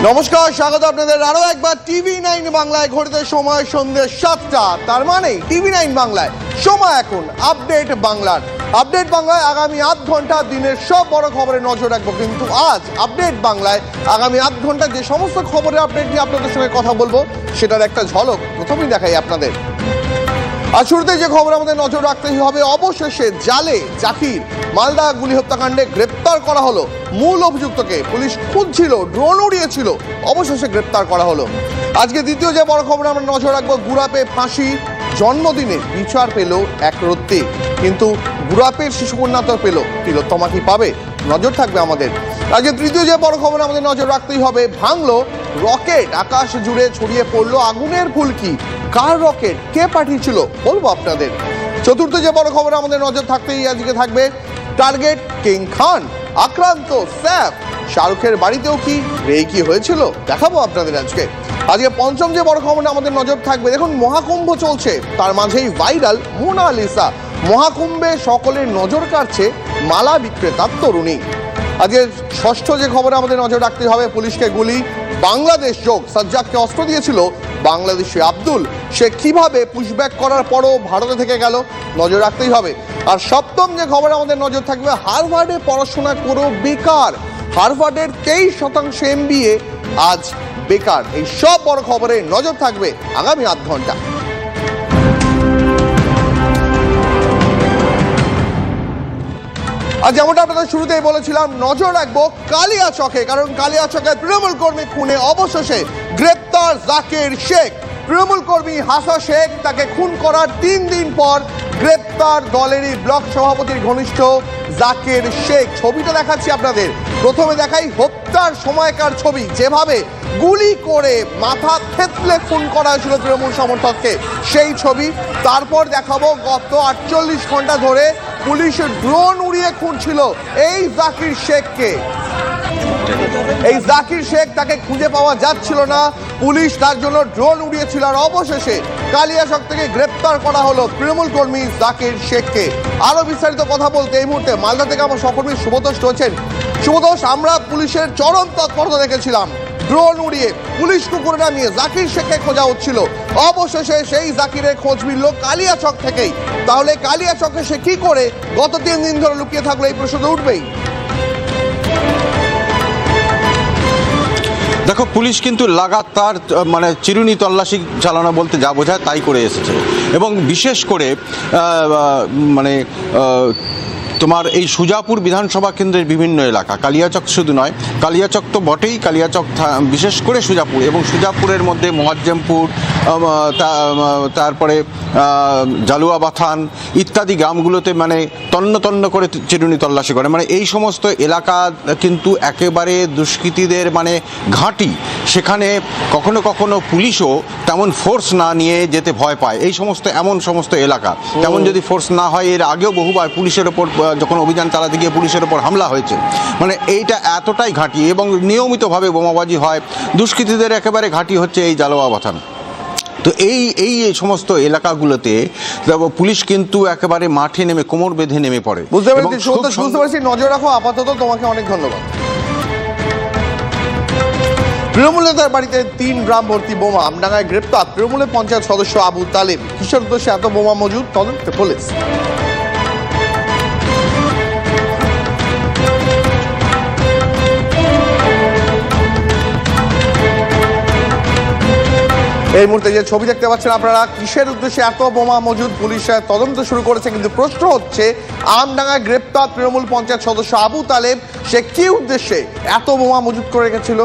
নমস্কার, স্বাগত আপনাদের আরো একবার TV9 বাংলায়। ঘড়িতে সময় সন্ধ্যে 7টা, তার মানে TV9 বাংলায় সময় এখন আপডেট বাংলার। আপডেট বাংলায় আগামী আধ ঘন্টা দিনের সব বড় খবরে নজর রাখবো, কিন্তু আজ আপডেট বাংলায় আগামী আধ ঘন্টা যে সমস্ত খবরের আপডেট নিয়ে আপনাদের সঙ্গে কথা বলবো সেটার একটা ঝলক প্রথমেই দেখাই আপনাদের। আর শুরুতে যে খবর আমাদের নজর রাখতেই হবে, অবশেষে জালে জাকির মালদা গুলি হত্যাকাণ্ডে গ্রেপ্তার করা হলো। মূল অভিযুক্তকে পুলিশ খুঁজছিল, ড্রোন উড়িয়েছিল, অবশেষে গ্রেপ্তার করা হলো। আজকে দ্বিতীয় যে বড় খবর আমরা নজর রাখবো, গুড়াপে ফাঁসি, জন্মদিনে বিচার পেল এক রত্তি, কিন্তু গুড়াপের শিশুকন্যা তো পেল, তিলোত্তমা কি পাবে? নজর থাকবে আমাদের। আজকে তৃতীয় যে বড় খবর আমাদের নজর রাখতেই হবে, ভাঙলো রকেট, আকাশ জুড়ে ছড়িয়ে পড়লো আগুনের ফুলকি। কার রকেট, কে পাঠিয়েছিল, বলবো আপনাদের। চতুর্থ যে বড় খবর আমাদের নজর থাকতেই আজকে থাকবে, টার্গেট কিং খান, আক্রান্ত স্যাফ, শাহরুখের বাড়িতেও কি কি হয়েছিল, দেখাবো আপনাদের আজকে। আজকে পঞ্চম যে বড় খবর আমাদের নজর থাকবে, দেখুন মহাকুম্ভ চলছে, তার মাঝেই ভাইরাল মোনালিসা। মহাকুম্ভে সকলের নজর কাড়ছে মালা বিক্রেতার তরুণী। আজকে ষষ্ঠ যে খবর আমাদের নজর রাখতে হবে, পুলিশকে গুলি, বাংলাদেশ যোগ, সাজ্জাদকে অস্ত্র দিয়েছিল বাংলাদেশি আব্দুল, সে কিভাবে পুশব্যাক করার পরও ভারতে থেকে গেল, নজর রাখতেই হবে। আর সপ্তম যে খবর আমাদের নজর থাকবে, হার্ভার্ডে পড়াশোনা করেও বেকার, হার্ভার্ডের 23% MBA আজ বেকার। এই সব বড় খবরে নজর থাকবে আগামী আধ ঘন্টা। আর যেমনটা আপনাদের শুরুতেই বলেছিলাম, নজর রাখবো কালিয়াচকে, কারণ কালিয়াচকে তৃণমূল কর্মী খুনে অবশেষে গ্রেপ্তার জাকির শেখ। তৃণমূল কর্মী হাসা শেখ, তাকে খুন করার 3 দিন পর গ্রেপ্তার দলেরই ব্লক সভাপতির ঘনিষ্ঠ জাকির শেখ। ছবিটা দেখাচ্ছি আপনাদের। প্রথমে দেখাই হত্যার সময়কার ছবি, যেভাবে গুলি করে মাথা থেতলে খুন করা হয়েছিল তৃণমূল সমর্থককে, সেই ছবি। তারপর দেখাবো গত 48 ঘন্টা ধরে পুলিশের ড্রোন উড়িয়ে খুঁজছিল এই জাকির শেখকে। এই জাকির শেখ, তাকে খুঁজে পাওয়া যাচ্ছিল না, পুলিশ তার জন্য ড্রোন উড়িয়েছিল, আর অবশেষে কালিয়াচক থেকে গ্রেপ্তার করা হলো তৃণমূল কর্মী জাকির শেখকে। আরো বিস্তারিত কথা বলতে এই মুহূর্তে মালদা থেকে আমার সহকর্মী শুভতোষ রয়েছেন। শুভতোষ, আমরা পুলিশের চরম তৎপরতা দেখেছিলাম, ড্রোন উড়িয়ে পুলিশ কুকুরে নামিয়ে জাকির শেখকে খোঁজা হচ্ছিল, অবশেষে সেই জাকিরের খোঁজ মিলল কালিয়াচক থেকেই। তাহলে কালিয়াচকে সে কি করে গত 3 দিন ধরে লুকিয়ে থাকলো, এই প্রশ্ন উঠবেই। দেখো, পুলিশ কিন্তু লাগাতার মানে চিরুনি তল্লাশি চালানো বলতে যা বোঝায় তাই করে এসেছে, এবং বিশেষ করে তোমার এই সুজাপুর বিধানসভা কেন্দ্রের বিভিন্ন এলাকা, কালিয়াচক শুধু নয়, কালিয়াচক তো বটেই, কালিয়াচক বিশেষ করে সুজাপুর, এবং সুজাপুরের মধ্যে মোয়াজ্জেমপুর, তারপরে জালুয়াবাথান ইত্যাদি গ্রামগুলোতে মানে তন্ন তন্ন করে চিরুনি তল্লাশি করে। মানে এই সমস্ত এলাকা কিন্তু একেবারে দুষ্কৃতীদের মানে ঘাঁটি, সেখানে কখনো কখনো পুলিশও তেমন ফোর্স না নিয়ে যেতে ভয় পায়। এই সমস্ত সমস্ত এলাকা তেমন যদি ফোর্স না হয়, এর আগেও বহুবার পুলিশের ওপর যখন অভিযান চালাতে গিয়ে পুলিশের ওপর হামলা হয়েছে। মানে এইটা এতটাই ঘাঁটি, এবং নিয়মিতভাবে বোমাবাজি হয়। দুষ্কৃতীদের একেবারে ঘাঁটি হচ্ছে এই জালুয়াবাথান। তো এই সমস্ত এলাকাগুলোতে পুলিশ কিন্তু একেবারে মাঠে নেমে কোমর বেঁধে নেমে পড়ে। বুঝতে পারছি, নজর রাখো। আপাতত তোমাকে অনেক ধন্যবাদ। তৃণমূল নেতার বাড়িতে 3 ড্রাম ভর্তি বোমা, আমডাঙ্গায় গ্রেপ্তার তৃণমূলের পঞ্চায়েত সদস্য আবু তালেব। কিসের উদ্দেশ্যে এত বোমা মজুদ, তদন্তে পুলিশ। এই মুহূর্তে যে ছবি দেখতে পাচ্ছেন আপনারা, কিসের উদ্দেশ্যে এত বোমা মজুদ, পুলিশের তদন্ত শুরু করেছে। কিন্তু প্রশ্ন হচ্ছে, আমডাঙ্গায় গ্রেপ্তার তৃণমূল পঞ্চায়েত সদস্য আবু তালেব, সে কি উদ্দেশ্যে এত বোমা মজুদ করে রেখেছিল?